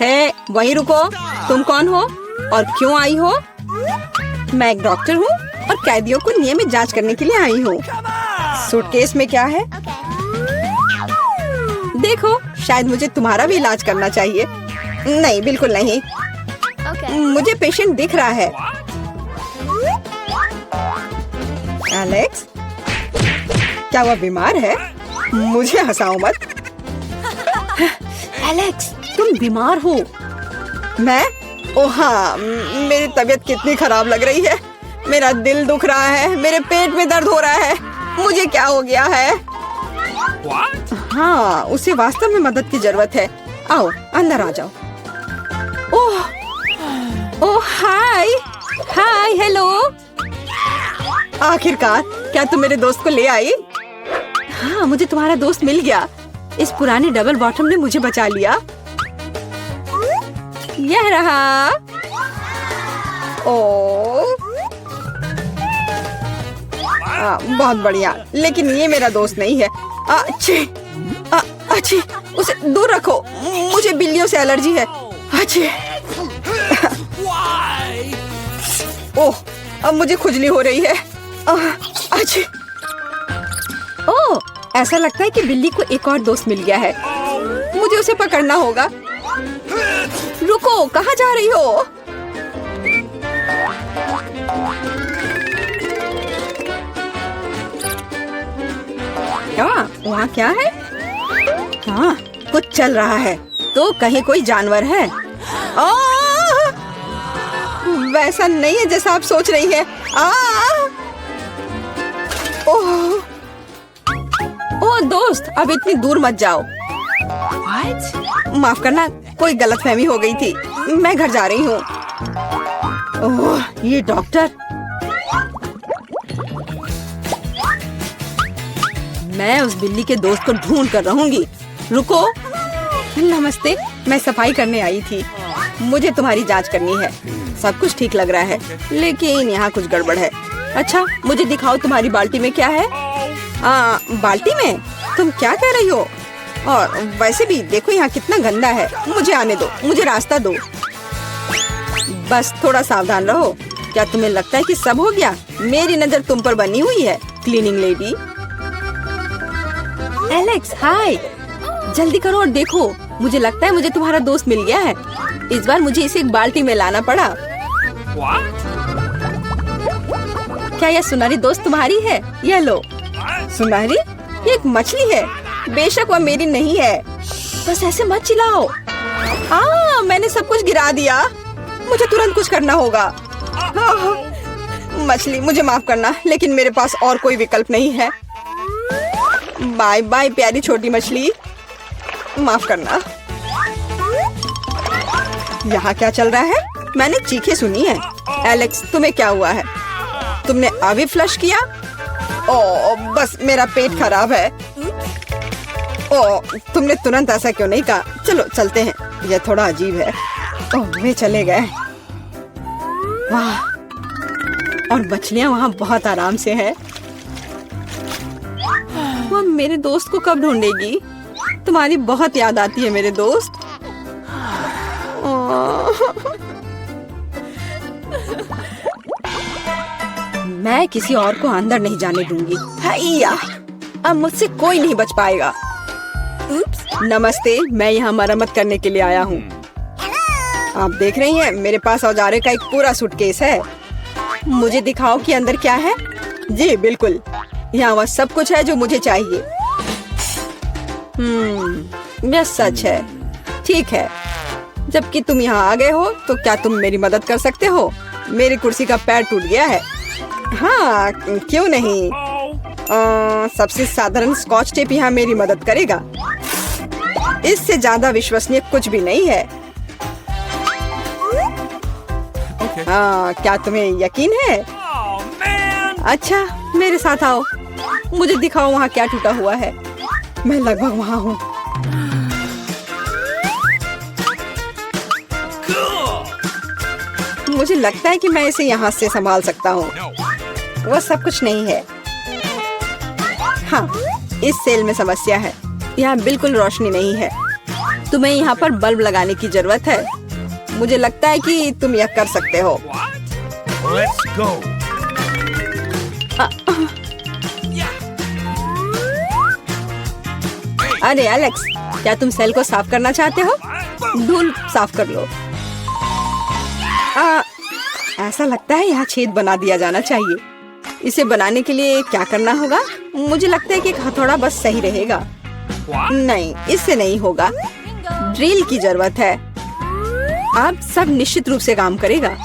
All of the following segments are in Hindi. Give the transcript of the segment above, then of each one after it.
है, वहीं रुको। तुम कौन हो और क्यों आई हो? मैं एक डॉक्टर हूँ और कैदियों को नियमित जांच करने के लिए आई हूँ। सूटकेस में क्या है? देखो, शायद मुझे तुम्हारा भी इलाज करना चाहिए। नहीं, बिल्कुल नहीं। मुझे पेशेंट दिख रहा है। एलेक्स, क्या वह बीमार है? मुझे हंसाओ मत। एलेक्स, तुम बीमार हो? मैं? ओह हाँ, मेरी तबीयत कितनी खराब लग रही है। मेरा दिल दुख रहा है, मेरे पेट में दर्द हो रहा है। मुझे क्या हो गया है? हाँ, उसे वास्तव में मदद की जरूरत है। आओ, अंदर आ जाओ। ओह हाय, हाय, हेलो। आखिरकार, क्या तुम मेरे दोस्त को ले आई? हाँ, मुझे तुम्हारा दोस्त मिल गया। इस पुराने डबल बॉटम ने मुझे बचा लिया। यह रहा। ओह, बहुत बढ़िया, लेकिन ये मेरा दोस्त नहीं है। अच्छी, उसे दूर रखो। मुझे बिल्लियों से एलर्जी है। अच्छी। ओह, अब मुझे खुजली हो रही है। अच्छी। ओह, ऐसा लगता है कि बिल्ली को एक और दोस्त मिल गया है। मुझे उसे पकड़ना होगा। रुको, कहाँ जा रही हो? वहाँ क्या है? हाँ, कुछ चल रहा है। तो कहीं कोई जानवर है? वैसा नहीं है जैसा आप सोच रही है। ओह दोस्त, अब इतनी दूर मत जाओ। माफ करना, कोई गलतफहमी हो गई थी। मैं घर जा रही हूँ। ओह, ये डॉक्टर। मैं उस बिल्ली के दोस्त को ढूंढ कर रहूंगी। रुको। नमस्ते, मैं सफाई करने आई थी। मुझे तुम्हारी जांच करनी है। सब कुछ ठीक लग रहा है, लेकिन यहाँ कुछ गड़बड़ है। अच्छा, मुझे दिखाओ तुम्हारी बाल्टी में क्या है? बाल्टी में? तुम क्या कह रही हो? और वैसे भी देखो यहाँ कितना गंदा है। मुझे आने दो, मुझे रास्ता दो। बस थोड़ा सावधान रहो। क्या तुम्हें लगता है कि सब हो गया? मेरी नजर तुम पर बनी हुई है, क्लीनिंग लेडी। एलेक्स, हाय। जल्दी करो और देखो। मुझे लगता है मुझे तुम्हारा दोस्त मिल गया है। इस बार मुझे इसे एक बाल्टी में लाना पड़ा। क्या यह सुनहरी दोस्त तुम्हारी है? यह लो। सुनहरी? ये एक मछली है। बेशक वह मेरी नहीं है। बस ऐसे मत चिल्लाओ। मैंने सब कुछ गिरा दिया। मुझे तुरंत कुछ करना होगा। मछली, मुझे माफ करना, लेकिन मेरे पास और कोई विकल्प नहीं है। बाय बाय प्यारी छोटी मछली, माफ करना। यहाँ क्या चल रहा है? मैंने चीखें सुनी है। एलेक्स, तुम्हें क्या हुआ है? तुमने अभी फ्लश किया? ओह, बस मेरा पेट खराब है। ओह, तुमने तुरंत ऐसा क्यों नहीं कहा? चलो चलते हैं। यह थोड़ा अजीब है। ओह, वे चले गए। वाह, और मछलियाँ वहाँ बहुत आराम से हैं। वह मेरे दोस्त को कब ढूंढेगी? तुम्हारी बहुत याद आती है मेरे दोस्त। मैं किसी और को अंदर नहीं जाने दूंगी। हैया, अब मुझसे कोई नहीं बच पाएगा। नमस्ते, मैं यहाँ मरम्मत करने के लिए आया हूँ। आप देख रही हैं, मेरे पास औजारे का एक पूरा सूटकेस है। मुझे दिखाओ कि अंदर क्या है। जी बिल्कुल, यहाँ वह सब कुछ है जो मुझे चाहिए। यह सच है। ठीक है, जबकि तुम यहाँ आ गए हो, तो क्या तुम मेरी मदद कर सकते हो? मेरी कुर्सी का पैर टूट गया है। हाँ, क्यों नहीं। सबसे साधारण स्कॉच टेप यहाँ मेरी मदद करेगा। इससे ज्यादा विश्वसनीय कुछ भी नहीं है। क्या तुम्हें यकीन है? अच्छा, मेरे साथ आओ। मुझे दिखाओ वहाँ क्या टूटा हुआ है। मैं लगभग वहाँ हूँ। मुझे लगता है कि मैं इसे यहाँ से संभाल सकता हूँ। वह सब कुछ नहीं है। हाँ, इस सेल में समस्या है। यहाँ बिल्कुल रोशनी नहीं है। तुम्हें यहाँ पर बल्ब लगाने की जरूरत है। मुझे लगता है कि तुम यह कर सकते हो। Let's go. अरे एलेक्स, क्या तुम सेल को साफ करना चाहते हो? धूल साफ कर लो। ऐसा लगता है यहाँ छेद बना दिया जाना चाहिए। इसे बनाने के लिए क्या करना होगा? मुझे लगता है कि एक हथौड़ा बस सही रहेगा। नहीं, इससे नहीं होगा। ड्रिल की जरूरत है। अब सब निश्चित रूप से काम करेगा।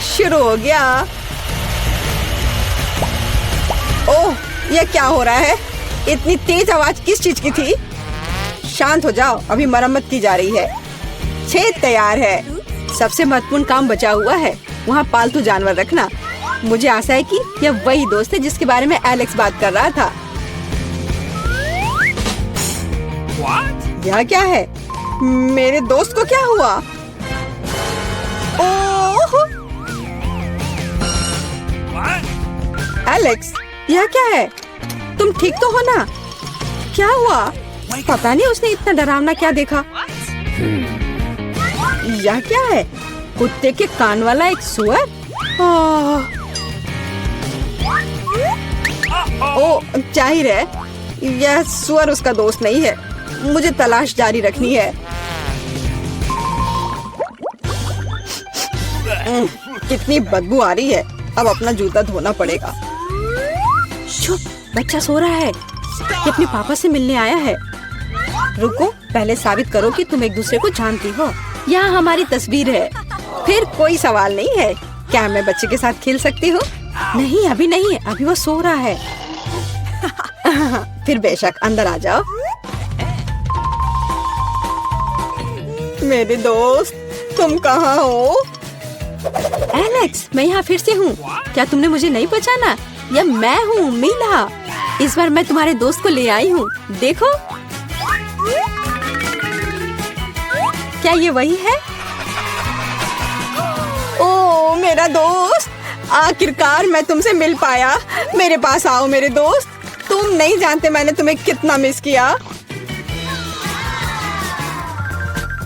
शुरू हो गया। ओह, यह क्या हो रहा है? इतनी तेज आवाज किस चीज की थी? शांत हो जाओ, अभी मरम्मत की जा रही है। छेद तैयार है। सबसे महत्वपूर्ण काम बचा हुआ है, वहाँ पालतू जानवर रखना। मुझे आशा है कि यह वही दोस्त है जिसके बारे में एलेक्स बात कर रहा था। यह क्या है? मेरे दोस्त को क्या हुआ? ओह! एलेक्स, यह क्या है? तुम ठीक तो हो ना? क्या हुआ? पता नहीं उसने इतना डरावना क्या देखा। यह क्या है? कुत्ते के कान वाला एक सुअर? ओ, जाहिर है यह सुअर उसका दोस्त नहीं है। मुझे तलाश जारी रखनी है। कितनी बदबू आ रही है। अब अपना जूता धोना पड़ेगा। चुप, बच्चा सो रहा है। ये अपने पापा से मिलने आया है। रुको, पहले साबित करो कि तुम एक दूसरे को जानती हो। यहाँ हमारी तस्वीर है। फिर कोई सवाल नहीं है। क्या मैं बच्चे के साथ खेल सकती हूँ? नहीं, अभी नहीं, अभी वो सो रहा है। फिर बेशक अंदर आ जाओ। मेरे दोस्त, तुम कहाँ हो? एलेक्स, मैं यहाँ फिर से हूँ। क्या तुमने मुझे नहीं पहचाना? यह मैं हूँ, मीला। इस बार मैं तुम्हारे दोस्त को ले आई हूँ। देखो, क्या ये वही है? ओ, मेरा दोस्त, आखिरकार मैं तुमसे मिल पाया। मेरे पास आओ मेरे दोस्त। तुम नहीं जानते मैंने तुम्हें कितना मिस किया।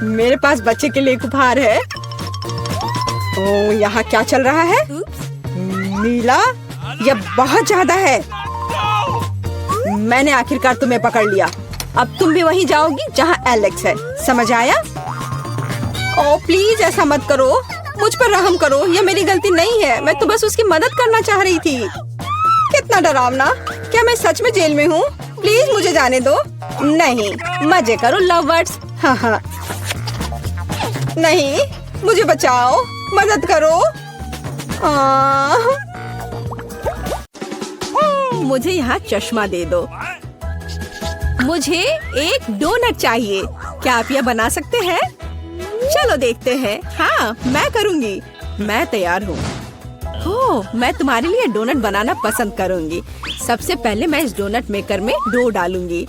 मेरे पास बच्चे के लिए एक उपहार है। ओ, यहाँ क्या चल रहा है? नीला, यह बहुत ज्यादा है। मैंने आखिरकार तुम्हें पकड़ लिया। अब तुम भी वहीं जाओगी जहाँ एलेक्स है। समझ आया? ओ प्लीज, ऐसा मत करो। मुझ पर रहम करो। यह मेरी गलती नहीं है। मैं तो बस उसकी मदद करना चाह रही थी। कितना डरावना। क्या मैं सच में जेल में हूँ? प्लीज मुझे जाने दो। नहीं, मजे करो लवर्स। हाँ हाँ। नहीं, मुझे बचाओ, मदद करो। मुझे यहाँ चश्मा दे दो। मुझे एक डोनट चाहिए। क्या आप यह बना सकते हैं? चलो देखते हैं। हाँ, मैं करूँगी। मैं तैयार हूँ। ओह, मैं तुम्हारे लिए डोनट बनाना पसंद करूँगी। सबसे पहले मैं इस डोनट मेकर में डो डालूंगी।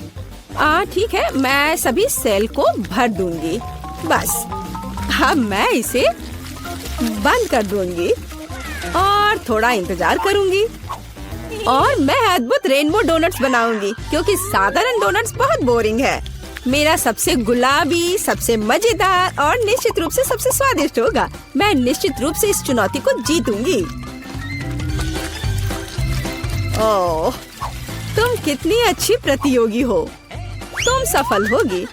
ठीक है, मैं सभी सेल को भर दूंगी। बस, अब मैं इसे बंद कर दूंगी और थोड़ा इंतजार करूंगी। और मैं अद्भुत रेनबो डोनट्स बनाऊंगी, क्योंकि साधारण डोनट्स बहुत बोरिंग है। मेरा सबसे गुलाबी, सबसे मजेदार और निश्चित रूप से सबसे स्वादिष्ट होगा। मैं निश्चित रूप से इस चुनौती को जीतूंगी। ओह, तुम कितनी अच्छी प्रतियोगी हो। तुम सफल होगी।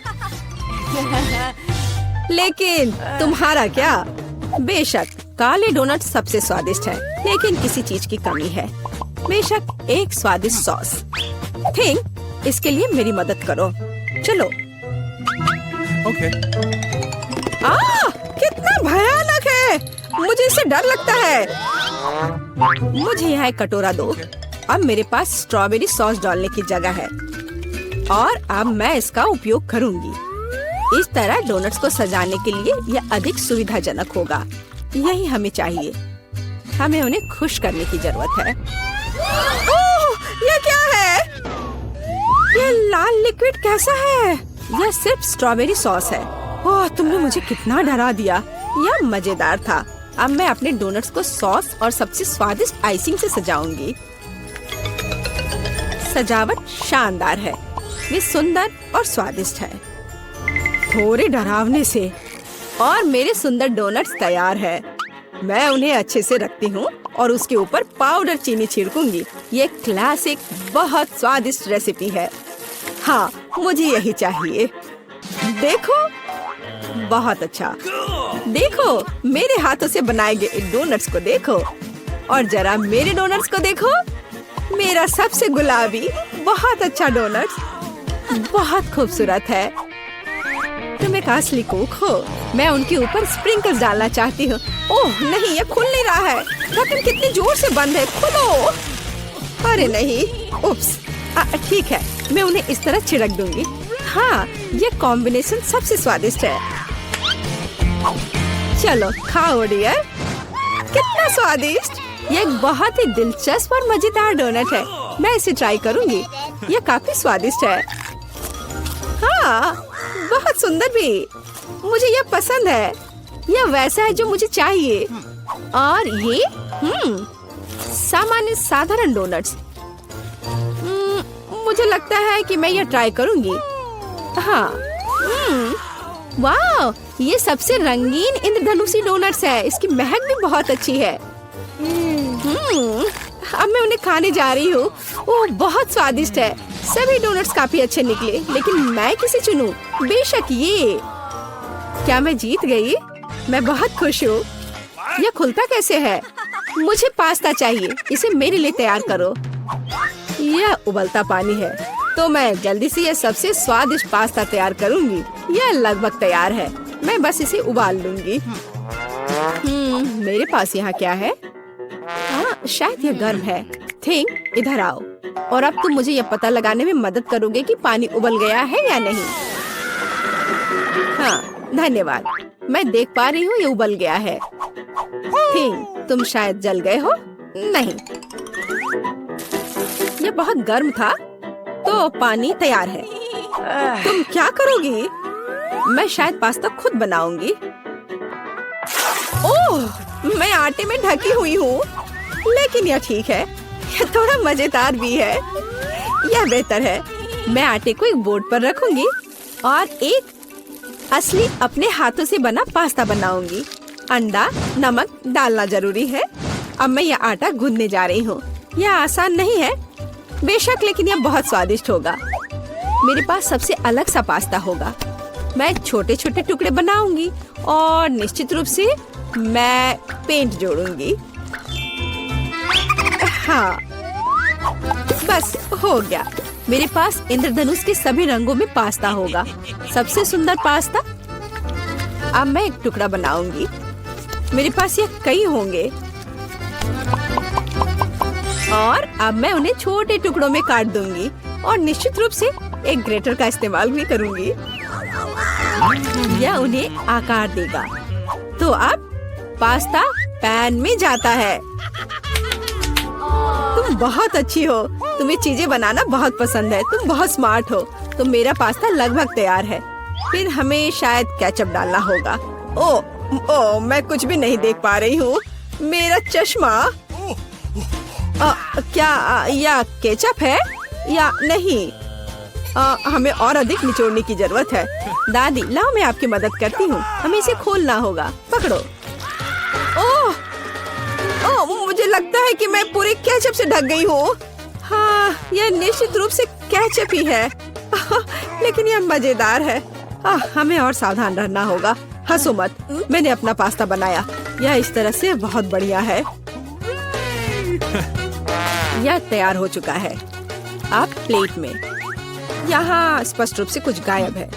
लेकिन तुम्हारा क्या? बेशक काले डोनट सबसे स्वादिष्ट है, लेकिन किसी चीज की कमी है। बेशक एक स्वादिष्ट सॉस। थिंक, इसके लिए मेरी मदद करो। चलो। Okay. कितना भयानक है। मुझे इससे डर लगता है। मुझे यहाँ एक कटोरा दो। अब मेरे पास स्ट्रॉबेरी सॉस डालने की जगह है और अब मैं इसका उपयोग करूँगी। इस तरह डोनट्स को सजाने के लिए यह अधिक सुविधाजनक होगा। यही हमें चाहिए। हमें उन्हें खुश करने की जरूरत है। ओह, यह क्या है? यह लाल लिक्विड कैसा है? यह सिर्फ स्ट्रॉबेरी सॉस है। ओह, तुमने मुझे कितना डरा दिया। यह मजेदार था। अब मैं अपने डोनट्स को सॉस और सबसे स्वादिष्ट आइसिंग से सजाऊंगी। सजावट शानदार है। वे सुंदर और स्वादिष्ट है, थोड़े डरावने से। और मेरे सुंदर डोनट्स तैयार है। मैं उन्हें अच्छे से रखती हूँ और उसके ऊपर पाउडर चीनी छिड़कूंगी। ये क्लासिक बहुत स्वादिष्ट रेसिपी है। हाँ, मुझे यही चाहिए। देखो, बहुत अच्छा। देखो, मेरे हाथों से बनाए गए डोनट्स को देखो, और जरा मेरे डोनट्स को देखो। मेरा सबसे गुलाबी बहुत अच्छा डोनट्स, बहुत खूबसूरत है। तुम एक असली कुक हो। मैं उनके ऊपर स्प्रिंकल्स डालना चाहती हूँ। ओह नहीं, ये खुल नहीं रहा है। ढक्कन कितनी जोर से बंद है, खोलो। अरे नहीं, उप्स। ठीक है, मैं उन्हें इस तरह छिड़क दूंगी। हाँ, ये कॉम्बिनेशन सबसे स्वादिष्ट है। चलो खाओ डियर। कितना स्वादिष्ट। ये एक बहुत ही दिलचस्प और मजेदार डोनट है। मैं इसे ट्राई करूंगी। ये काफी स्वादिष्ट है। हाँ, बहुत सुंदर भी। मुझे यह पसंद है। यह वैसा है जो मुझे चाहिए। और ये सामान्य साधारण डोनट्स। मुझे लगता है कि मैं यह ट्राई करूंगी। हाँ, वाह, ये सबसे रंगीन इंद्रधनुषी डोनट्स है। इसकी महक भी बहुत अच्छी है। अब मैं उन्हें खाने जा रही हूँ। ओह, बहुत स्वादिष्ट है। सभी डोनट्स काफी अच्छे निकले, लेकिन मैं किसे चुनूं? बेशक ये। क्या मैं जीत गई? मैं बहुत खुश हूँ। यह खुलता कैसे है? मुझे पास्ता चाहिए। इसे मेरे लिए तैयार करो। यह उबलता पानी है, तो मैं जल्दी से यह सबसे स्वादिष्ट पास्ता तैयार करूंगी। यह लगभग तैयार है। मैं बस इसे उबाल लूंगी। मेरे पास यहाँ क्या है? हाँ, शायद यह गर्म है। थिंक, इधर आओ। और अब तुम मुझे यह पता लगाने में मदद करोगे कि पानी उबल गया है या नहीं। हाँ, धन्यवाद। मैं देख पा रही हूँ ये उबल गया है। थिंक, तुम शायद जल गए हो। नहीं, ये बहुत गर्म था, तो पानी तैयार है। तुम क्या करोगी? मैं शायद पास्ता खुद बनाऊंगी। ओह, मैं आटे में ढकी हुई हूँ, लेकिन यह ठीक है। यह थोड़ा मजेदार भी है। यह बेहतर है। मैं आटे को एक बोर्ड पर रखूंगी और एक असली अपने हाथों से बना पास्ता बनाऊंगी। अंडा, नमक डालना जरूरी है। अब मैं यह आटा गूंदने जा रही हूँ। यह आसान नहीं है बेशक, लेकिन यह बहुत स्वादिष्ट होगा। मेरे पास सबसे अलग सा पास्ता होगा। मैं छोटे छोटे टुकड़े बनाऊंगी और निश्चित रूप से मैं पेंट जोड़ूंगी। हाँ, बस हो गया। मेरे पास इंद्रधनुष के सभी रंगों में पास्ता होगा। सबसे सुंदर पास्ता। अब मैं एक टुकड़ा बनाऊंगी। मेरे पास ये कई होंगे और अब मैं उन्हें छोटे टुकड़ों में काट दूंगी और निश्चित रूप से एक ग्रेटर का इस्तेमाल भी करूंगी। यह उन्हें आकार देगा। तो अब पास्ता पैन में जाता है। तुम बहुत अच्छी हो। तुम्हें चीजें बनाना बहुत पसंद है। तुम बहुत स्मार्ट हो। तो मेरा पास्ता लगभग तैयार है। फिर हमें शायद केचप डालना होगा। ओ, मैं कुछ भी नहीं देख पा रही हूँ। मेरा चश्मा। क्या यह केचप है या नहीं? हमें और अधिक निचोड़ने की जरूरत है। दादी, लाओ मैं आपकी मदद करती हूँ। हमें इसे खोलना होगा। पकड़ो। ओह, मुझे लगता है कि मैं पूरे केचप से ढक गई हूँ। हाँ, यह निश्चित रूप से केचप ही है। लेकिन यह मजेदार है। हमें और सावधान रहना होगा। हंसो मत, मैंने अपना पास्ता बनाया। यह इस तरह से बहुत बढ़िया है। यह तैयार हो चुका है। अब प्लेट में। यहाँ स्पष्ट रूप से कुछ गायब है।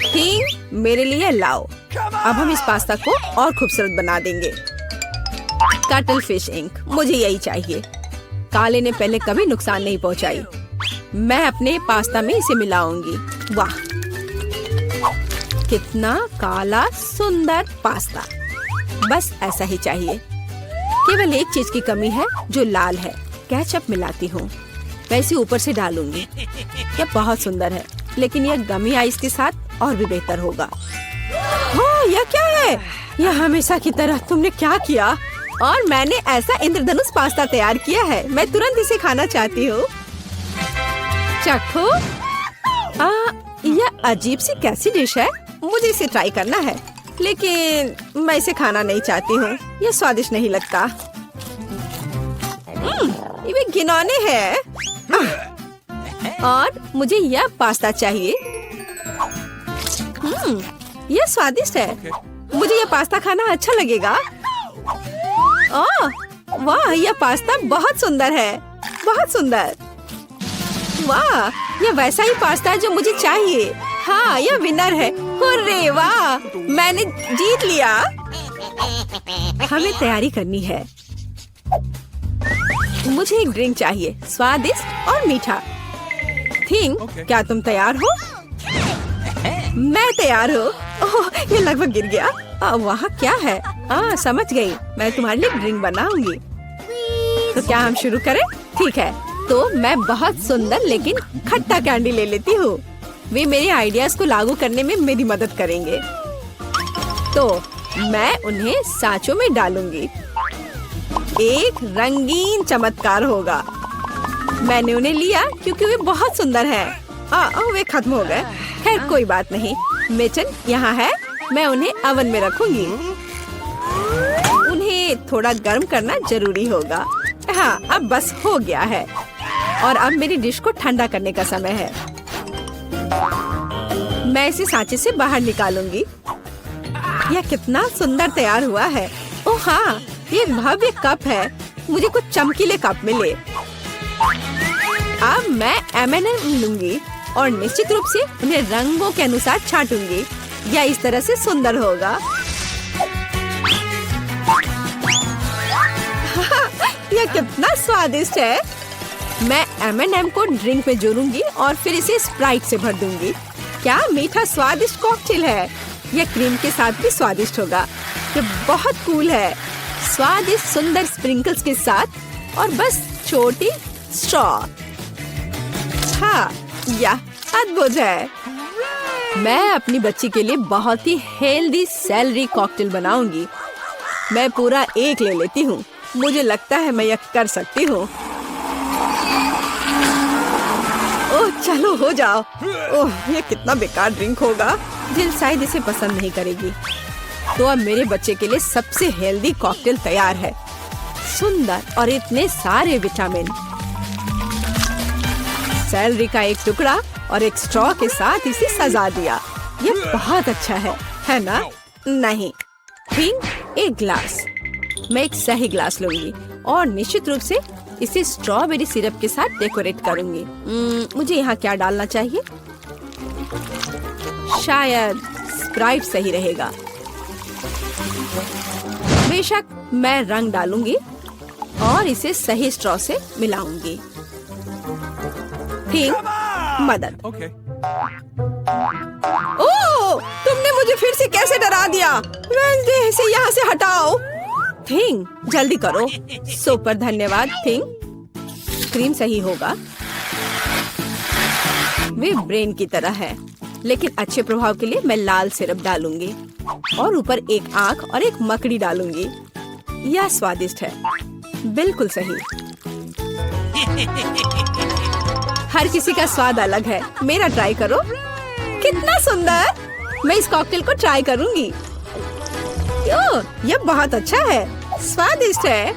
ठीक, मेरे लिए लाओ। अब हम इस पास्ता को और खूबसूरत बना देंगे। कटल फिश इंक, मुझे यही चाहिए। काले ने पहले कभी नुकसान नहीं पहुंचाई। मैं अपने पास्ता में इसे मिलाऊंगी। वाह, कितना काला सुंदर पास्ता। बस ऐसा ही चाहिए। केवल एक चीज की कमी है जो लाल है। केचप मिलाती हूँ। मैं इसे ऊपर से डालूंगी। यह बहुत सुंदर है, लेकिन यह गमी आइस के साथ और भी बेहतर होगा। हाँ, यह क्या है? यह हमेशा की तरह तुमने क्या किया? और मैंने ऐसा इंद्रधनुष पास्ता तैयार किया है। मैं तुरंत इसे खाना चाहती हूँ। चखो। यह अजीब सी कैसी डिश है? मुझे इसे ट्राई करना है, लेकिन मैं इसे खाना नहीं चाहती हूँ। यह स्वादिष्ट नहीं लगता। ये घिनौने है। और मुझे यह पास्ता चाहिए। यह स्वादिष्ट है। मुझे यह पास्ता खाना अच्छा लगेगा। वाह, यह पास्ता बहुत सुंदर है, बहुत सुंदर। वाह, यह वैसा ही पास्ता है जो मुझे चाहिए। हाँ, यह विनर है। हुर्रे, वाह, मैंने जीत लिया। हमें तैयारी करनी है। मुझे एक ड्रिंक चाहिए, स्वादिष्ट और मीठा। थिंग, क्या तुम तैयार हो? मैं तैयार हूँ। ओह, ये लगभग गिर गया। वहाँ क्या है? समझ गई। मैं तुम्हारे लिए ड्रिंक बनाऊंगी। तो क्या हम शुरू करें? ठीक है। तो मैं बहुत सुंदर लेकिन खट्टा कैंडी ले लेती हूँ। वे मेरे आइडियाज को लागू करने में मेरी मदद करेंगे। तो मैं उन्हें सांचों में डालूंगी। एक रंगीन चमत्कार होगा। मैंने उन्हें लिया क्योंकि वे बहुत सुंदर हैं। वे खत्म हो गए। खैर, कोई बात नहीं। मेचन यहाँ है। मैं उन्हें ओवन में रखूंगी। उन्हें थोड़ा गर्म करना जरूरी होगा। हाँ, अब बस हो गया है। और अब मेरी डिश को ठंडा करने का समय है। मैं इसे सांचे से बाहर निकालूंगी। यह कितना सुंदर तैयार हुआ है। ओह हाँ, ये एक भव्य कप है। मुझे कुछ चमकीले कप मिले। अब मैं M&M लूंगी और निश्चित रूप से उन्हें रंगों के अनुसार छांटूंगी। यह इस तरह से सुंदर होगा। यह कितना स्वादिष्ट है। मैं M&M को ड्रिंक में जोड़ूंगी और फिर इसे स्प्राइट से भर दूंगी। क्या मीठा स्वादिष्ट कॉकटेल है। यह क्रीम के साथ भी स्वादिष्ट होगा। यह बहुत कूल है। स्वादिष्ट सुंदर स्प्रिंकल्स के साथ और बस छोटी स्ट्रॉ। हाँ, यह अद्भुत है। मैं अपनी बच्ची के लिए बहुत ही हेल्दी सेलरी कॉकटेल बनाऊंगी। मैं पूरा एक ले लेती हूँ। मुझे लगता है मैं यह कर सकती हूँ। ओह, चलो हो जाओ। ओह, ये कितना बेकार ड्रिंक होगा। जिल शायद इसे पसंद नहीं करेगी। तो अब मेरे बच्चे के लिए सबसे हेल्दी कॉकटेल तैयार है। सुंदर और इतने सारे विटामिन। सेलरी का एक टुकड़ा और एक स्ट्रॉ के साथ इसे सजा दिया। ये बहुत अच्छा है ना? नहीं। थिंग, एक ग्लास। मैं एक सही ग्लास लूंगी और निश्चित रूप से इसे स्ट्रॉबेरी सिरप के साथ डेकोरेट करूंगी। मुझे यहाँ क्या डालना चाहिए? शायद स्प्राइट सही रहेगा। बेशक, मैं रंग डालूंगी और इसे सही स्ट्रॉ से मिलाऊंगी। थिंग, मदद। Okay. ओह, तुमने मुझे फिर से कैसे डरा दिया? वेंसडे, इसे यहाँ से हटाओ। थिंग, जल्दी करो। सुपर धन्यवाद थिंग। क्रीम सही होगा। वे ब्रेन की तरह है, लेकिन अच्छे प्रभाव के लिए मैं लाल सिरप डालूंगी और ऊपर एक आंख और एक मकड़ी डालूंगी। यह स्वादिष्ट है। बिल्कुल सही। हर किसी का स्वाद अलग है। मेरा ट्राई करो। कितना सुंदर। मैं इस कॉकटेल को ट्राई करूंगी। यह बहुत अच्छा है। स्वादिष्ट है।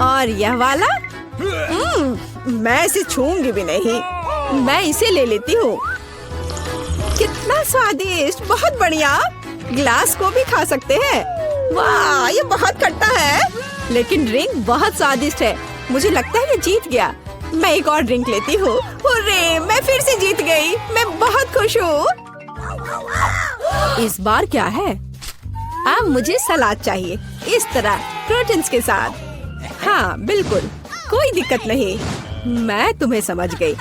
और यह वाला? मैं इसे छूंगी भी नहीं। मैं इसे ले लेती हूँ। कितना स्वादिष्ट। बहुत बढ़िया। ग्लास को भी खा सकते हैं। वाह, ये बहुत खट्टा है, लेकिन ड्रिंक बहुत स्वादिष्ट है। मुझे लगता है ये जीत गया। मैं एक और ड्रिंक लेती हूँ। हुर्रे, मैं फिर से जीत गई। मैं बहुत खुश हूँ। इस बार क्या है? अब मुझे सलाद चाहिए, इस तरह प्रोटीन्स के साथ। हाँ, बिल्कुल, कोई दिक्कत नहीं। मैं तुम्हें समझ गई।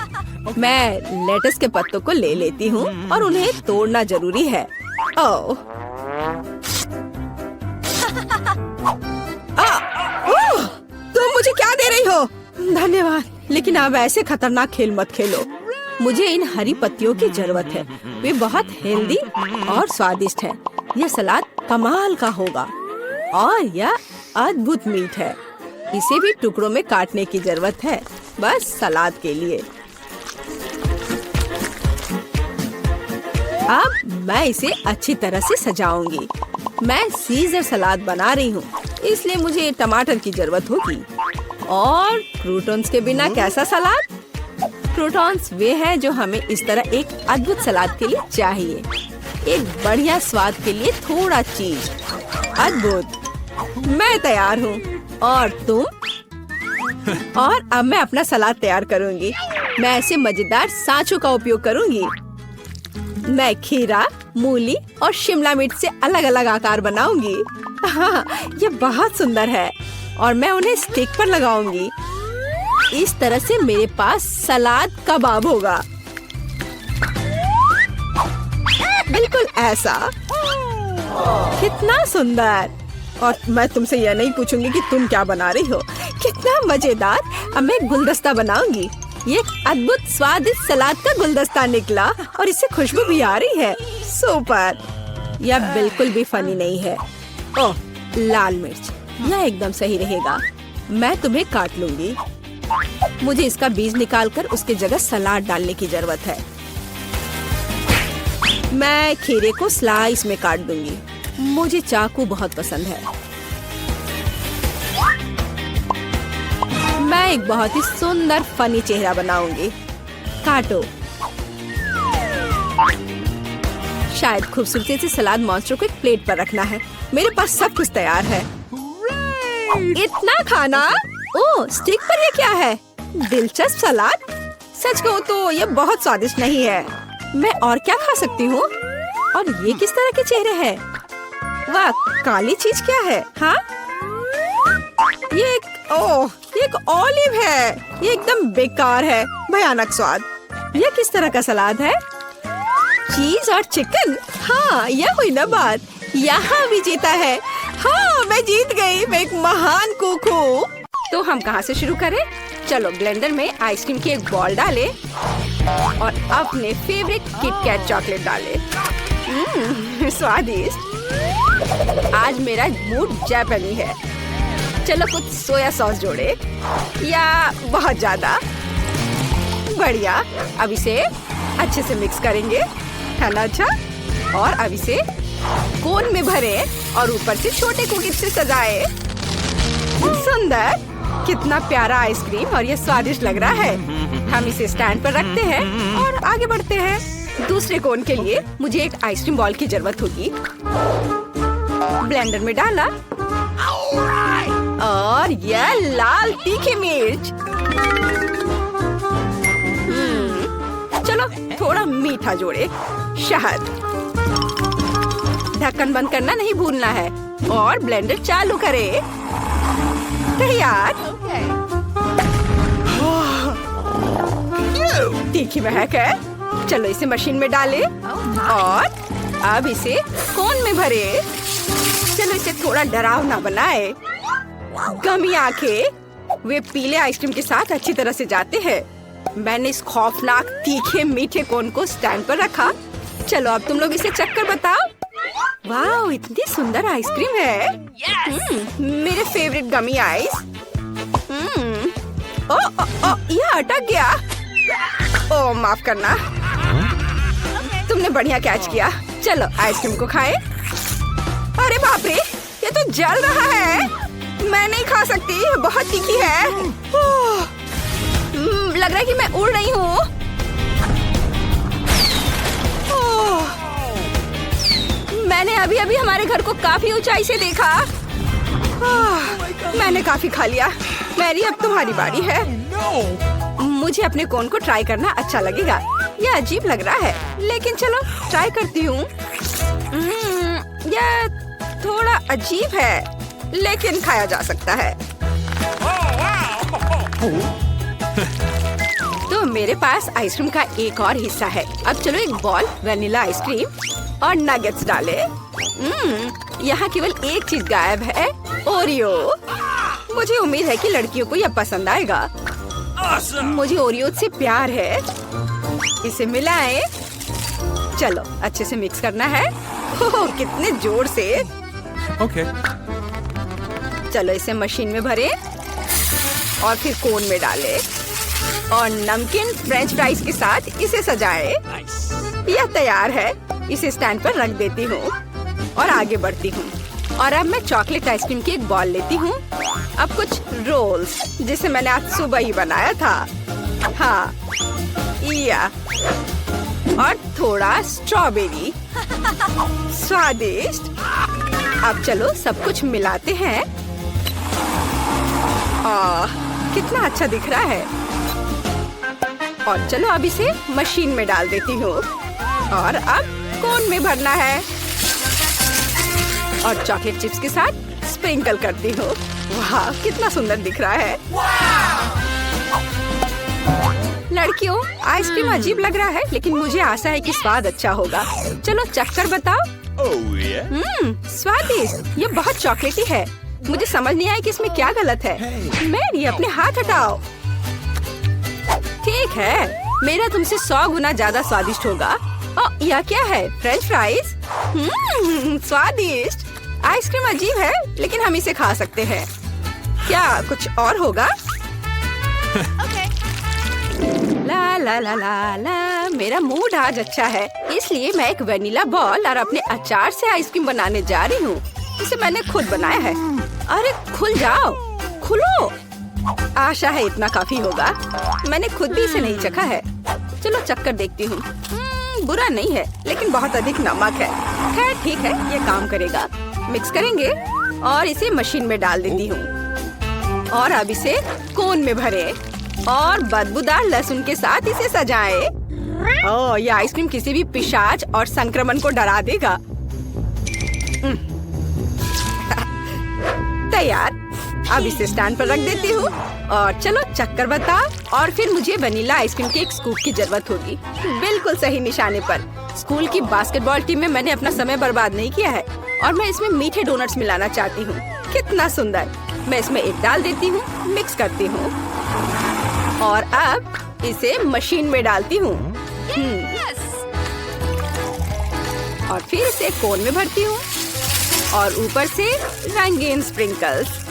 मैं लेटस के पत्तों को ले लेती हूँ और उन्हें तोड़ना जरूरी है। ओह, तुम मुझे क्या दे रही हो? धन्यवाद, लेकिन अब ऐसे खतरनाक खेल मत खेलो। मुझे इन हरी पत्तियों की जरूरत है। वे बहुत हेल्दी और स्वादिष्ट है। यह सलाद कमाल का होगा और यह अद्भुत मीठ है। इसे भी टुकड़ों में काटने की जरूरत है, बस सलाद के लिए। अब मैं इसे अच्छी तरह से सजाऊंगी। मैं सीजर सलाद बना रही हूँ, इसलिए मुझे टमाटर की जरूरत होगी। और क्रूटॉन्स के बिना कैसा सलाद? क्रूटॉन्स वे हैं जो हमें इस तरह एक अद्भुत सलाद के लिए चाहिए। एक बढ़िया स्वाद के लिए थोड़ा चीज। अद्भुत। मैं तैयार हूँ। और तुम? और अब मैं अपना सलाद तैयार करूँगी। मैं ऐसे मजेदार सांचों का उपयोग करूँगी। मैं खीरा, मूली और शिमला मिर्च से अलग अलग आकार बनाऊंगी। हाँ, ये बहुत सुंदर है और मैं उन्हें स्टिक पर लगाऊंगी। इस तरह से मेरे पास सलाद कबाब होगा। बिल्कुल ऐसा। कितना सुंदर। और मैं तुमसे यह नहीं पूछूंगी कि तुम क्या बना रही हो। कितना मजेदार। अब मैं गुलदस्ता बनाऊंगी। ये एक अद्भुत स्वादिष्ट सलाद का गुलदस्ता निकला और इससे खुशबू भी आ रही है। सुपर। यह बिल्कुल भी फनी नहीं है। ओह, लाल मिर्च। यह एकदम सही रहेगा। मैं तुम्हें काट लूंगी। मुझे इसका बीज निकालकर उसके जगह सलाद डालने की जरूरत है। मैं खीरे को स्लाइस में काट दूंगी। मुझे चाकू बहुत पसंद है। मैं एक बहुत ही सुंदर फनी चेहरा बनाऊंगी। काटो। शायद खूबसूरती से सलाद मॉन्स्टर को एक प्लेट पर रखना है। मेरे पास सब कुछ तैयार है। इतना खाना? ओह, स्टिक पर ये क्या है? दिलचस्प सलाद। सच कहूँ तो ये बहुत स्वादिष्ट नहीं है। मैं और क्या खा सकती हूँ? और ये किस तरह के चेहरे हैं? वाह, काली चीज क्या है? हाँ, ये एक ऑलिव है। ये एकदम बेकार है। भयानक स्वाद। ये किस तरह का सलाद है? चीज और चिकन। हाँ, यह हुई ना बात। यहाँ भी जीता है। हाँ, मैं जीत गई। मैं एक महान कुक हूँ। तो हम कहाँ से शुरू करें? चलो ब्लेंडर में आइसक्रीम की एक बॉल डालें और अपने फेवरेट किटकैट चॉकलेट डालें। स्वादिष्ट। आज मेरा मूड जापानी है। चलो कुछ सोया सॉस जोड़े, या बहुत ज्यादा। बढ़िया। अब इसे अच्छे से मिक्स करेंगे, है ना? अच्छा। और अब इसे कोन में भरें और ऊपर से छोटे कुकीज से सजाएं। सुंदर। कितना प्यारा आइसक्रीम और ये स्वादिष्ट लग रहा है। हम इसे स्टैंड पर रखते हैं और आगे बढ़ते हैं। दूसरे कोन के लिए मुझे एक आइसक्रीम बॉल की जरूरत होगी। ब्लेंडर में डाला और यह लाल तीखी मिर्च। चलो थोड़ा मीठा जोड़े। शहद। ढक्कन बंद करना नहीं भूलना है और ब्लेंडर चालू करें। तैयार। तीखी महक है। चलो इसे मशीन में डालें और अब इसे कोन में भरें। चलो इसे थोड़ा डरावना बनाए। गमी आंखें वे पीले आइसक्रीम के साथ अच्छी तरह से जाते हैं। मैंने इस खौफनाक तीखे मीठे कोन को स्टैंड पर रखा। चलो अब तुम लोग इसे चक्कर बताओ। वाह, इतनी सुंदर आइसक्रीम है। मेरे फेवरेट गमी आइस। यह अटक गया। ओह, माफ करना। तुमने बढ़िया कैच किया। चलो आइसक्रीम को खाएं। अरे बाप रे, ये तो जल रहा है। मैं नहीं खा सकती, बहुत तीखी है। लग रहा है कि मैं उड़ रही हूँ। मैंने अभी अभी हमारे घर को काफी ऊंचाई से देखा। मैंने काफी खा लिया। मैरी, अब तुम्हारी बारी है। मुझे अपने कोन को ट्राई करना अच्छा लगेगा। यह अजीब लग रहा है, लेकिन चलो ट्राई करती हूँ। यह थोड़ा अजीब है, लेकिन खाया जा सकता है। तो मेरे पास आइसक्रीम का एक और हिस्सा है। अब चलो एक बॉल वनीला आइसक्रीम और नगेट्स डालें। यहाँ केवल एक चीज गायब है, ओरियो। मुझे उम्मीद है कि लड़कियों को यह पसंद आएगा। मुझे ओरियो से प्यार है। इसे मिलाएं। चलो अच्छे से मिक्स करना है। ओह, कितने जोर से। Okay. चलो इसे मशीन में भरें और फिर कोन में डालें और नमकीन फ्रेंच फ्राइज के साथ इसे सजाएं। यह तैयार है। इसे स्टैंड पर रख देती हूँ और आगे बढ़ती हूँ। और अब मैं चॉकलेट आइसक्रीम की एक बॉल लेती हूँ। अब कुछ रोल्स जिसे मैंने आज सुबह ही बनाया था। हाँ, या और थोड़ा स्ट्रॉबेरी। स्वादिष्ट। अब चलो सब कुछ मिलाते हैं। कितना अच्छा दिख रहा है। और चलो अब इसे मशीन में डाल देती हूँ। और अब कोन में भरना है और चॉकलेट चिप्स के साथ स्प्रिंकल करती हूँ। वाह, कितना सुंदर दिख रहा है। लड़कियों, आइसक्रीम अजीब लग रहा है, लेकिन मुझे आशा है कि स्वाद अच्छा होगा। चलो चखकर बताओ। स्वादिष्ट। ये बहुत चॉकलेटी है। मुझे समझ नहीं आया कि इसमें क्या गलत है। मैरी, अपने हाथ हटाओ। ठीक है, मेरा तुमसे 100 गुना ज्यादा स्वादिष्ट होगा। यह क्या है? French fries. स्वादिष्ट। आइसक्रीम अजीब है, लेकिन हम इसे खा सकते हैं। क्या कुछ और होगा? ला ला ला ला ला, मेरा मूड आज अच्छा है, इसलिए मैं एक वेनिला बॉल और अपने अचार से आइसक्रीम बनाने जा रही हूँ। इसे मैंने खुद बनाया है। अरे खुल जाओ, खुलो। आशा है इतना काफी होगा। मैंने खुद भी इसे नहीं चखा है। चलो चखकर देखती हूँ। बुरा नहीं है, लेकिन बहुत अधिक नमक है। खैर ठीक है, ये काम करेगा। मिक्स करेंगे और इसे मशीन में डाल देती हूँ। और अब इसे कोन में भरे और बदबूदार लहसुन के साथ इसे सजाएं। ये आइसक्रीम किसी भी पिशाच और संक्रमण को डरा देगा। तैयार। अब इसे स्टैंड पर रख देती हूँ और चलो चक्कर बता। और फिर मुझे वनीला आइसक्रीम के एक स्कूप की जरूरत होगी। बिल्कुल सही निशाने पर। स्कूल की बास्केटबॉल टीम में मैंने अपना समय बर्बाद नहीं किया है और मैं इसमें मीठे डोनट्स मिलाना चाहती हूँ। कितना सुंदर। मैं इसमें एक डाल देती हूँ, मिक्स करती हूँ और अब इसे मशीन में डालती हूँ। और फिर इसे कोन में भरती हूँ और ऊपर से रंगीन स्प्रिंकल्स।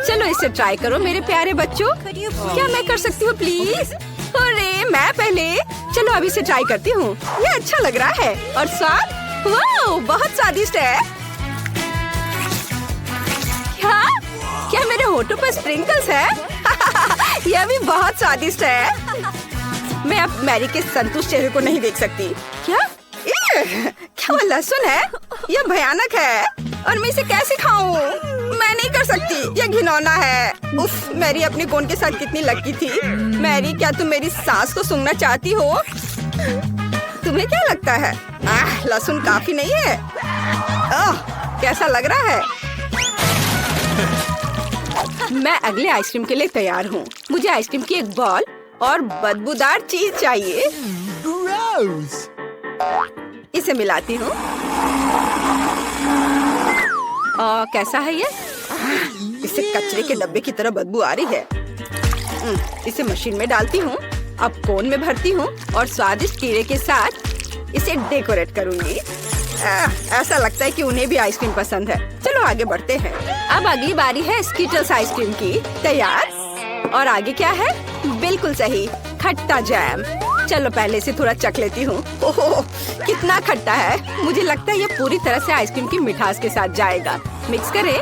चलो इसे ट्राई करो मेरे प्यारे बच्चों। क्या मैं कर सकती हूँ प्लीज? अरे मैं पहले। चलो अभी इसे ट्राई करती हूँ। ये अच्छा लग रहा है और स्वाद वाह बहुत स्वादिष्ट है। क्या मेरे होठों पर स्प्रिंकल्स है? यह भी बहुत स्वादिष्ट है। मैं अब मैरी के संतुष्ट चेहरे को नहीं देख सकती। क्या वो लहसुन है? यह भयानक है और मैं इसे कैसे खाऊं? मैं नहीं कर सकती, यह घिनौना है। उफ, मैरी अपने कोन के साथ कितनी लकी थी। मैरी, क्या तुम मेरी सांस को सूंघना चाहती हो? तुम्हें क्या लगता है? लहसुन काफी नहीं है? कैसा लग रहा है? मैं अगले आइसक्रीम के लिए तैयार हूँ। मुझे आइसक्रीम की एक बॉल और बदबूदार चीज चाहिए। इसे मिलाती हूँ। कैसा है ये? इसे कचरे के डब्बे की तरह बदबू आ रही है। इसे मशीन में डालती हूँ। अब कोन में भरती हूँ और स्वादिष्ट कीड़े के साथ इसे डेकोरेट करूँगी। ऐसा लगता है कि उन्हें भी आइसक्रीम पसंद है। चलो आगे बढ़ते हैं। अब अगली बारी है स्कीटल्स आइसक्रीम की। तैयार? और आगे क्या है? बिल्कुल सही, खट्टा जैम। चलो पहले से थोड़ा चख लेती हूँ। ओह, कितना खट्टा है। मुझे लगता है ये पूरी तरह से आइसक्रीम की मिठास के साथ जाएगा। मिक्स करें,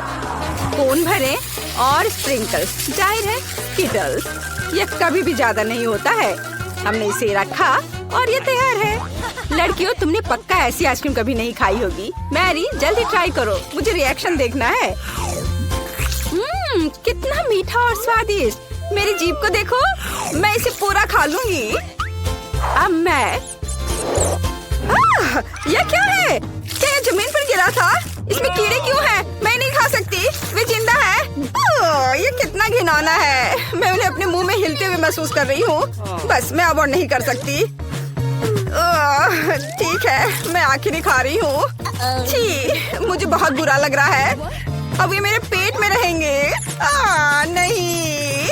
कोन भरें और स्प्रिंकल्स। जाहिर है स्कीटल्स। ये कभी भी ज्यादा नहीं होता है। हमने इसे रखा और ये तैयार है। लड़कियों, तुमने पक्का ऐसी आइसक्रीम कभी नहीं खाई होगी। मैरी, जल्दी ट्राई करो, मुझे रिएक्शन देखना है। कितना मीठा और स्वादिष्ट। मेरी जीभ को देखो, मैं इसे पूरा खा लूंगी। अब मैं यह क्या है? क्या ये जमीन पर गिरा था? इसमें कीड़े क्यों हैं? मैं नहीं खा सकती, वे जिंदा है। ये कितना घिनौना है। मैं उन्हें अपने मुंह में हिलते हुए महसूस कर रही हूँ। बस मैं अब और नहीं कर सकती। ठीक है, मैं आखिर ही खा रही हूँ। छी, मुझे बहुत बुरा लग रहा है। अब ये मेरे पेट में रहेंगे। नहीं।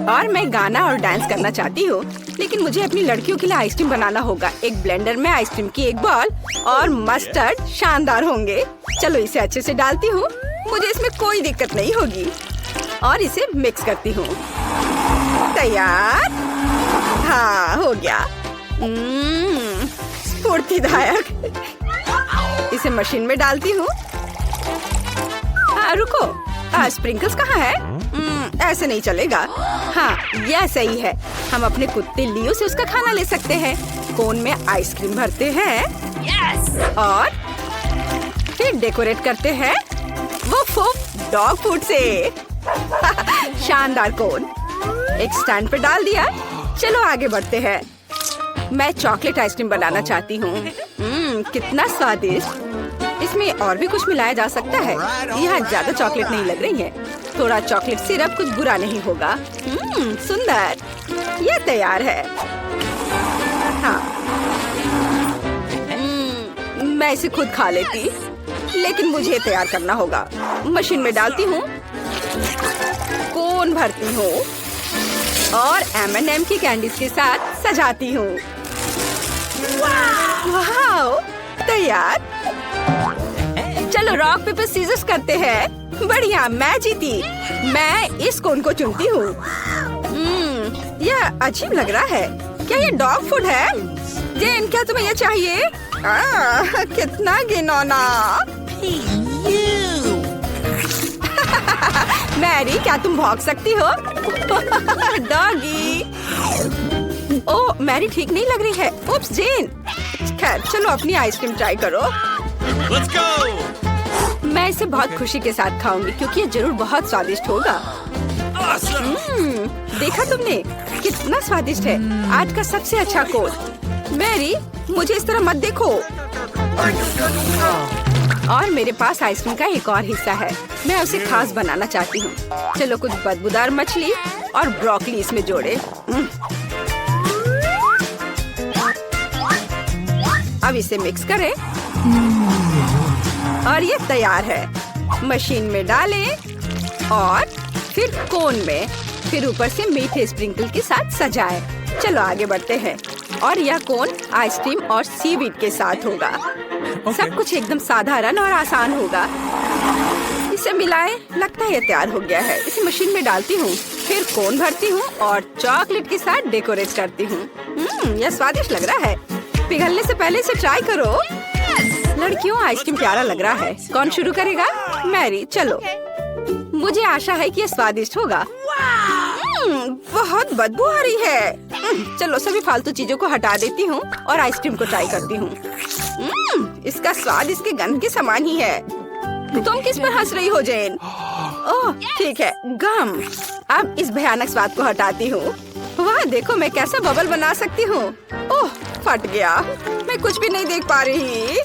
और मैं गाना और डांस करना चाहती हूँ, लेकिन मुझे अपनी लड़कियों के लिए आइसक्रीम बनाना होगा। एक ब्लेंडर में आइसक्रीम की एक बॉल और मस्टर्ड शानदार होंगे। चलो इसे अच्छे से डालती हूँ। मुझे इसमें कोई दिक्कत नहीं होगी। और इसे मिक्स करती हूँ। तैयार? हाँ, हो गया। स्फूर्तिदायक। इसे मशीन में डालती हूँ। हाँ रुको, स्प्रिंकल्स कहाँ है? ऐसे नहीं चलेगा। हाँ यह सही है। हम अपने कुत्ते लियो से उसका खाना ले सकते हैं। कोन में आइसक्रीम भरते हैं और फिर डेकोरेट करते हैं वो डॉग फूड से। शानदार कोन एक स्टैंड पर डाल दिया। चलो आगे बढ़ते हैं। मैं चॉकलेट आइसक्रीम बनाना चाहती हूँ। कितना स्वादिष्ट। इसमें और भी कुछ मिलाया जा सकता है। यह ज्यादा चॉकलेट नहीं लग रही है। थोड़ा चॉकलेट सिरप कुछ बुरा नहीं होगा। सुंदर, यह तैयार है। हाँ मैं इसे खुद खा लेती, लेकिन मुझे तैयार करना होगा। मशीन में डालती हूँ, कोन भरती हूँ और M&M की कैंडीज के साथ सजाती हूँ। वाह, तैयार। चलो रॉक पेपर सीजर्स करते हैं। बढ़िया, मैं जीती। मैं इस कोन को चुनती हूँ। यह अजीब लग रहा है। क्या ये डॉग फूड है? जेन, क्या तुम्हें ये चाहिए? कितना घिनौना। मैरी, क्या तुम भौंक सकती हो? डॉगी। ओह, मैरी ठीक नहीं लग रही है। उप्स, जेन। खैर, चलो अपनी आइसक्रीम ट्राई करो। Let's go! मैं इसे बहुत खुशी के साथ खाऊंगी क्योंकि ये जरूर बहुत स्वादिष्ट होगा। देखा तुमने? कितना स्वादिष्ट है। आज का सबसे अच्छा कोन। मैरी, मुझे इस तरह मत देखो। और मेरे पास आइसक्रीम का एक और हिस्सा है। मैं उसे खास बनाना चाहती हूँ। चलो कुछ बदबूदार मछली और ब्रोकली इसमें जोड़े। अब इसे मिक्स करें और ये तैयार है। मशीन में डालें और फिर कोन में, फिर ऊपर से मीठे स्प्रिंकल के साथ सजाएं। चलो आगे बढ़ते हैं। और यह कोन आइसक्रीम और सीवीड के साथ होगा। सब कुछ एकदम साधारण और आसान होगा। इसे मिलाएं। लगता है ये तैयार हो गया है। इसे मशीन में डालती हूँ, फिर कोन भरती हूँ और चॉकलेट के साथ डेकोरेट करती हूँ। यह स्वादिष्ट लग रहा है। पिघलने से पहले इसे ट्राई करो। लड़कियों, आइसक्रीम प्यारा लग रहा है। कौन शुरू करेगा? मैरी, चलो। मुझे आशा है कि यह स्वादिष्ट होगा। बहुत बदबू आ रही है। चलो सभी फालतू चीजों को हटा देती हूँ और आइसक्रीम को ट्राई करती हूँ। इसका स्वाद इसके गंध के समान ही है। तुम किस पर हंस रही हो जेन? ओह ठीक है, गम। अब इस भयानक स्वाद को हटाती हूँ। वाह, देखो मैं कैसा बबल बना सकती हूँ। ओह, फट गया। मैं कुछ भी नहीं देख पा रही।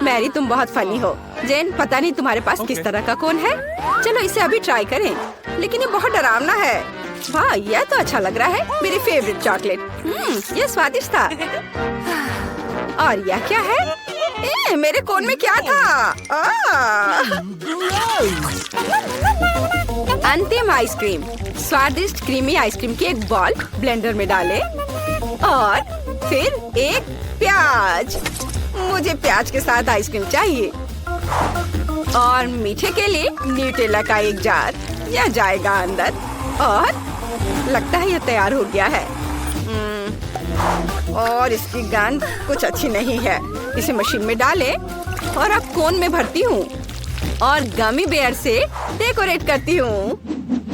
मैरी, तुम बहुत फनी हो। जेन, पता नहीं तुम्हारे पास किस तरह का कोन है। चलो इसे अभी ट्राई करें, लेकिन ये बहुत डरावना है। वाह, यह तो अच्छा लग रहा है। मेरी फेवरेट चॉकलेट। यह स्वादिष्ट था। और यह क्या है? मेरे कोन में क्या था? अंतिम आइसक्रीम। स्वादिष्ट क्रीमी आइसक्रीम की एक बॉल ब्लेंडर में डालें और फिर एक प्याज। मुझे प्याज के साथ आइसक्रीम चाहिए। और मीठे के लिए न्यूटेला का एक जार। यह जाएगा अंदर और लगता है यह तैयार हो गया है। और इसकी गंध कुछ अच्छी नहीं है। इसे मशीन में डालें और अब कोन में भरती हूँ और गमी बेयर से डेकोरेट करती हूँ।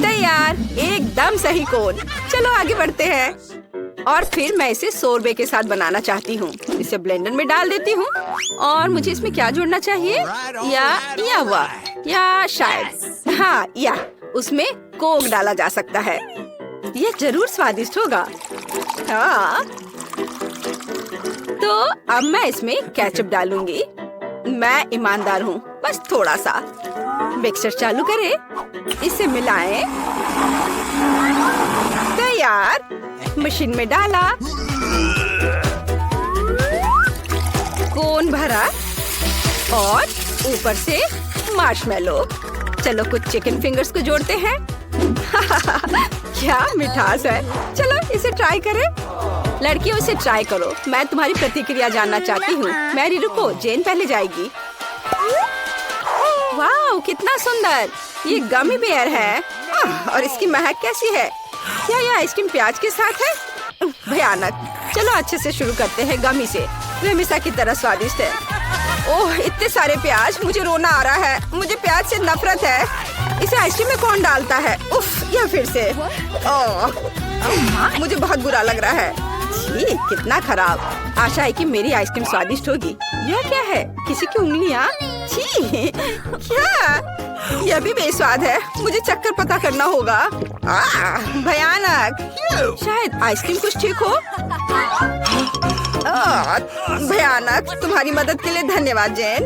तैयार, एकदम सही कोन। चलो आगे बढ़ते हैं। और फिर मैं इसे सोरबे के साथ बनाना चाहती हूँ। इसे ब्लेंडर में डाल देती हूँ और मुझे इसमें क्या जोड़ना चाहिए? या शायद हाँ, या उसमें कोक डाला जा सकता है। यह जरूर स्वादिष्ट होगा। हाँ, तो अब मैं इसमें केचप डालूंगी। मैं ईमानदार हूँ, बस थोड़ा सा। मिक्सर चालू करें, इसे मिलाएं। तैयार। मशीन में डाला, कोन भरा और ऊपर से मार्शमेलो। चलो कुछ चिकन फिंगर्स को जोड़ते हैं। क्या मिठास है। चलो इसे ट्राई करें। लड़कियों, इसे ट्राई करो। मैं तुम्हारी प्रतिक्रिया जानना चाहती हूँ। मैरी, रुको, जेन पहले जाएगी। वाह, कितना सुंदर। ये गमी बेयर है। और इसकी महक कैसी है? क्या यह आइसक्रीम प्याज के साथ है? भयानक। चलो अच्छे से शुरू करते हैं गमी से। वे हमेशा की तरह स्वादिष्ट है। ओह इतने सारे प्याज, मुझे रोना आ रहा है। मुझे प्याज से नफरत है। इसे आइसक्रीम में कौन डालता है? उफ, यह फिर से। ओह मुझे बहुत बुरा लग रहा है। छी, कितना खराब। आशा है कि मेरी आइसक्रीम स्वादिष्ट होगी। यह क्या है? किसी की उंगलियां? छी, क्या? यह भी बेस्वाद है। मुझे चक्कर पता करना होगा। भयानक। शायद आइसक्रीम कुछ ठीक हो। भयानक। तुम्हारी मदद के लिए धन्यवाद जेन।